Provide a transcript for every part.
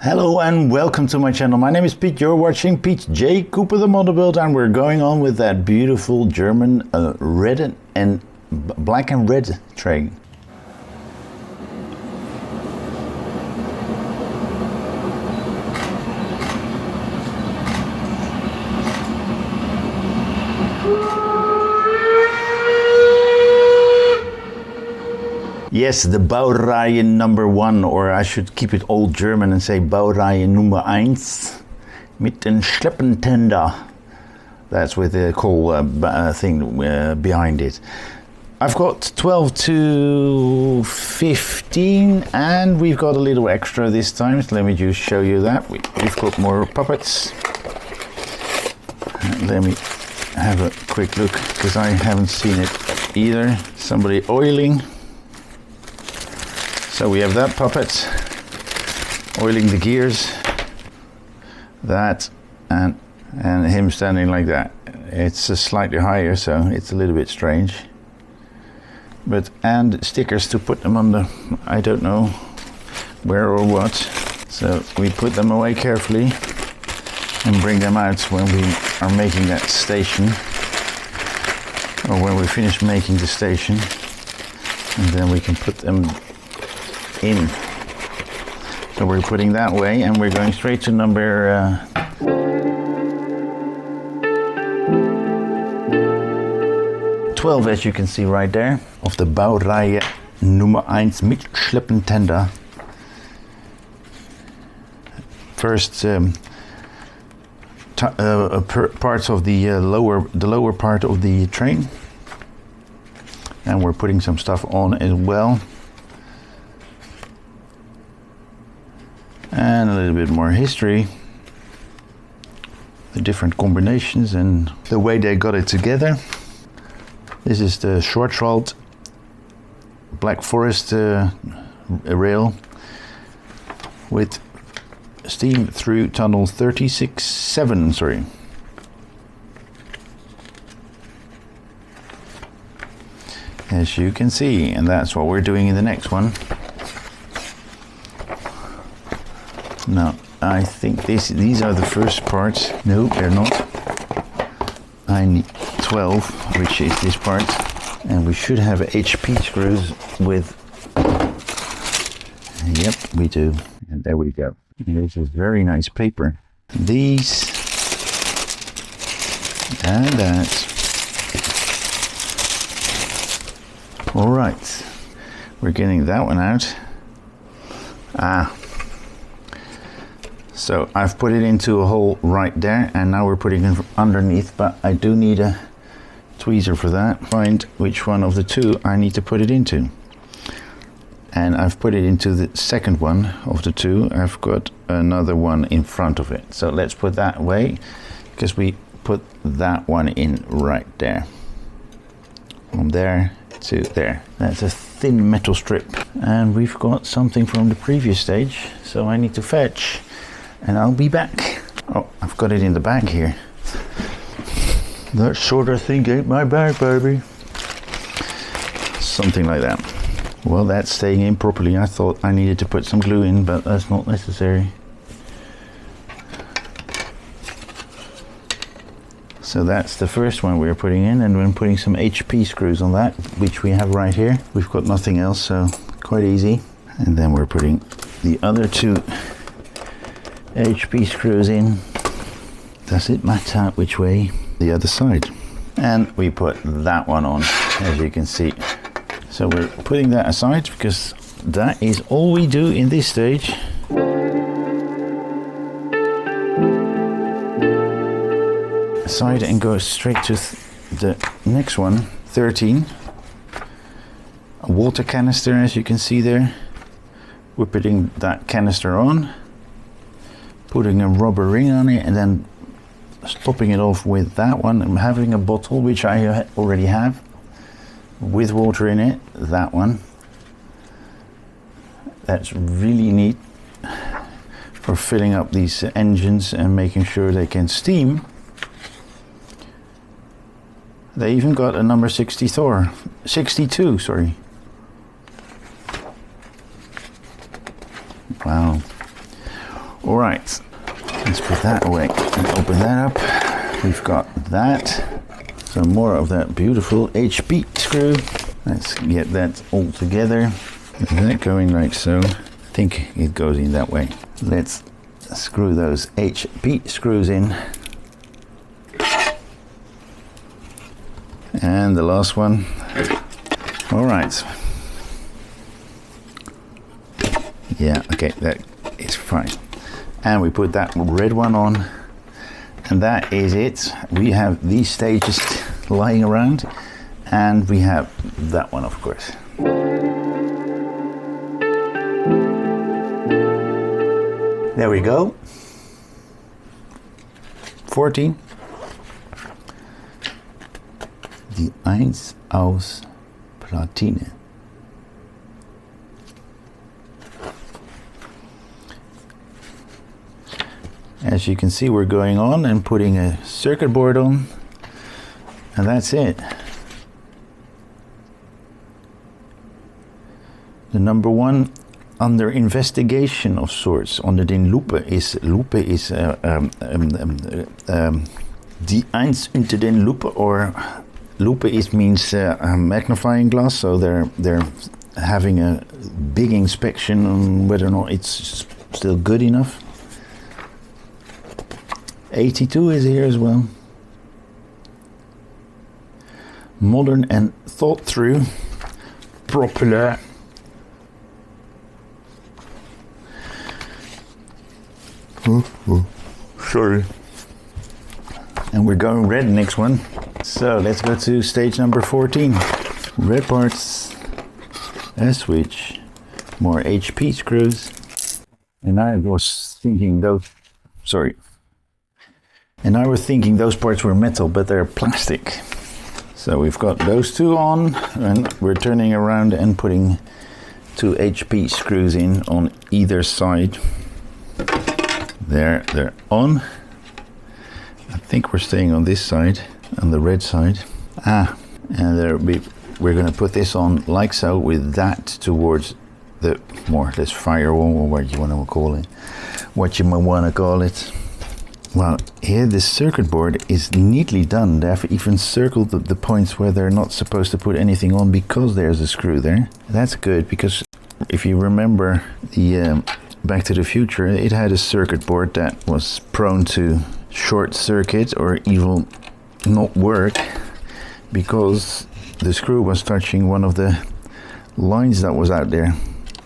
Hello and welcome to my channel. My name is Piet. You're watching Piet J. Cooper the Model Build, and we're going on with that beautiful German red and black and red train. Yes, the Baureihe number 1, or I should keep it old German and say Baureihe Nummer 1 mit den Schleppentender. That's with the coal thing behind it. I've got 12 to 15 and we've got a little extra this time. So let me just show you that. We've got more puppets. Let me have a quick look because I haven't seen it either. Somebody oiling. So we have that puppet, oiling the gears, that, and him standing like that. It's slightly higher, so it's a little bit strange. And stickers to put them on the, I don't know where or what. So we put them away carefully and bring them out when we are making that station, or when we finish making the station, and then we can put them in. So we're putting that way and we're going straight to number 12, as you can see right there, of the Baureihe Nummer 1 mit Schleppentender. First parts of the lower part of the train, and we're putting some stuff on as well. And a little bit more history, the different combinations and the way they got it together. This is the Schwarzwald Black Forest rail with steam through tunnel 36-7, sorry. As you can see, and that's what we're doing in the next one. Now, I think these are the first parts. No, they're not. I need 12, which is this part. And we should have HP screws with... Yep, we do. And there we go. This is very nice paper. These. And that. All right. We're getting that one out. So I've put it into a hole right there, and now we're putting it underneath, but I do need a tweezer for that. Find which one of the two I need to put it into. And I've put it into the second one of the two. I've got another one in front of it. So let's put that away, because we put that one in right there. From there to there. That's a thin metal strip. And we've got something from the previous stage, so I need to fetch. And I'll be back. Oh, I've got it in the bag here. That sort of thing ain't my bag, baby. Something like that. Well, that's staying in properly. I thought I needed to put some glue in, but that's not necessary. So that's the first one we're putting in, and we're putting some HP screws on that, which we have right here. We've got nothing else, so quite easy. And then we're putting the other two HP screws in. Does it matter which way? The other side. And we put that one on, as you can see. So we're putting that aside because that is all we do in this stage. Aside and go straight to the next one, 13. A water canister, as you can see there. We're putting that canister on, putting a rubber ring on it, and then stopping it off with that one. I'm having a bottle, which I already have, with water in it, that one. That's really neat for filling up these engines and making sure they can steam. They even got a number 62, sorry. Wow. All right, let's put that away and open that up. We've got that. Some more of that beautiful HP screw. Let's get that all together. Is that going like so? I think it goes in that way. Let's screw those HP screws in. And the last one. All right. Yeah, okay, that is fine. And we put that red one on. And that is it. We have these stages lying around. And we have that one, of course. There we go. 14. Die 1 aus Platine. As you can see, we're going on and putting a circuit board on, and that's it. The number one under investigation of sorts, onder den Lupe is die 1 unter den Lupe, or lupe means magnifying glass, so they're having a big inspection on whether or not it's still good enough. 82 is here as well. Modern and thought through. Propeller. Sorry. And we're going red next one. So let's go to stage number 14. Red parts, a switch, more HP screws. And I was thinking those parts were metal, but they're plastic. So we've got those two on, and we're turning around and putting 2 HP screws in on either side. There, they're on. I think we're staying on this side, on the red side. And we're going to put this on like so, with that towards the more or less firewall, or what you want to call it. Well, here this circuit board is neatly done. They have even circled the points where they're not supposed to put anything on, because there's a screw there. That's good, because if you remember the Back to the Future, it had a circuit board that was prone to short circuit or even not work, because the screw was touching one of the lines that was out there.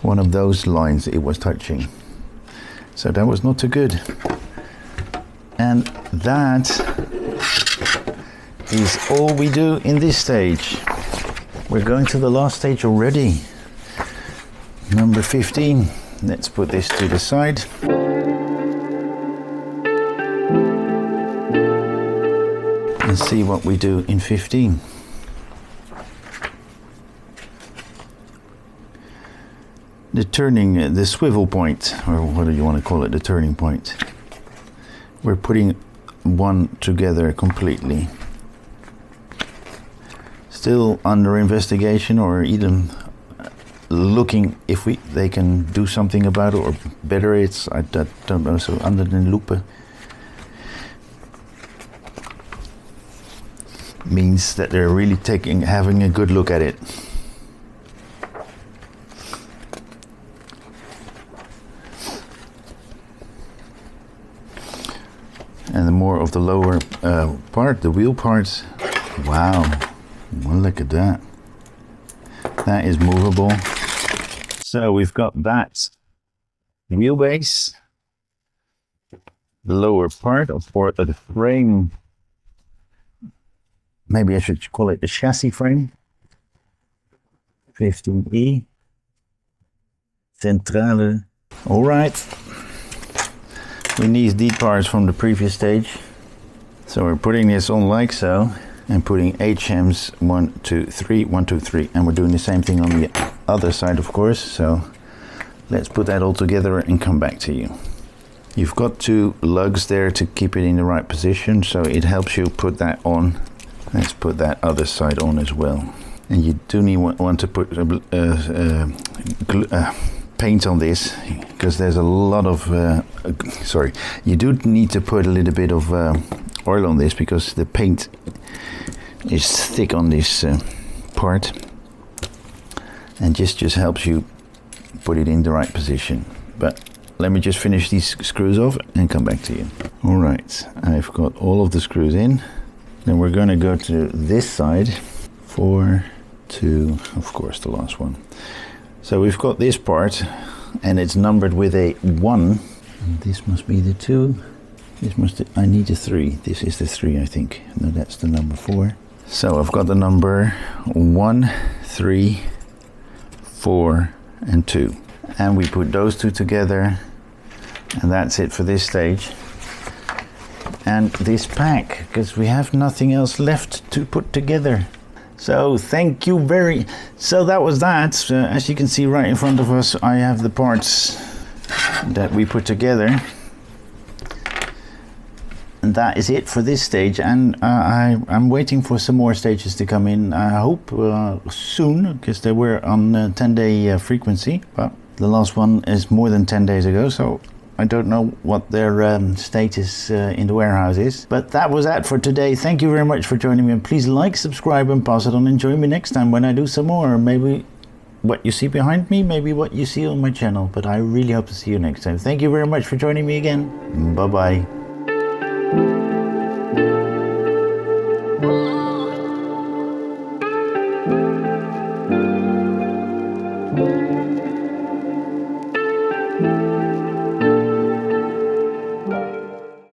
One of those lines it was touching. So that was not too good. And that is all we do in this stage. We're going to the last stage already. Number 15. Let's put this to the side. And see what we do in 15. The swivel point, or what do you want to call it, the turning point. We're putting one together completely. Still under investigation, or even looking if they can do something about it or better it. I don't know. So under the lupe means that they're really having a good look at it. And the more of the lower part, the wheel parts. Wow, well, look at that. That is movable. So we've got that wheelbase, the lower part of the frame. Maybe I should call it the chassis frame. 15E. Centrale. All right. We need these parts from the previous stage. So we're putting this on like so, and putting HMs 1, 2, 3, 1, 2, 3. And we're doing the same thing on the other side, of course. So let's put that all together and come back to you. You've got 2 lugs there to keep it in the right position, so it helps you put that on. Let's put that other side on as well. And you do need want to put paint on this, because there's a lot of sorry, you do need to put a little bit of oil on this, because the paint is thick on this part, and just helps you put it in the right position. But let me just finish these screws off and come back to you. All right, I've got all of the screws in. Then we're going to go to this side. 4, 2, of course the last one. So we've got this part, and it's numbered with a 1. And this must be the 2. I need a 3. This is the 3, I think. No, that's the number 4. So I've got the number 1, 3, 4, and 2. And we put those two together, and that's it for this stage. And this pack, because we have nothing else left to put together. So thank you so that was that. As you can see right in front of us, I have the parts that we put together. And that is it for this stage, and I'm waiting for some more stages to come in. I hope soon, because they were on 10-day frequency, but the last one is more than 10 days ago, so I don't know what their status in the warehouse is. But that was that for today. Thank you very much for joining me, and please like, subscribe, and pass it on, and join me next time when I do some more. Maybe what you see behind me, maybe what you see on my channel, but I really hope to see you next time. Thank you very much for joining me again. Bye bye.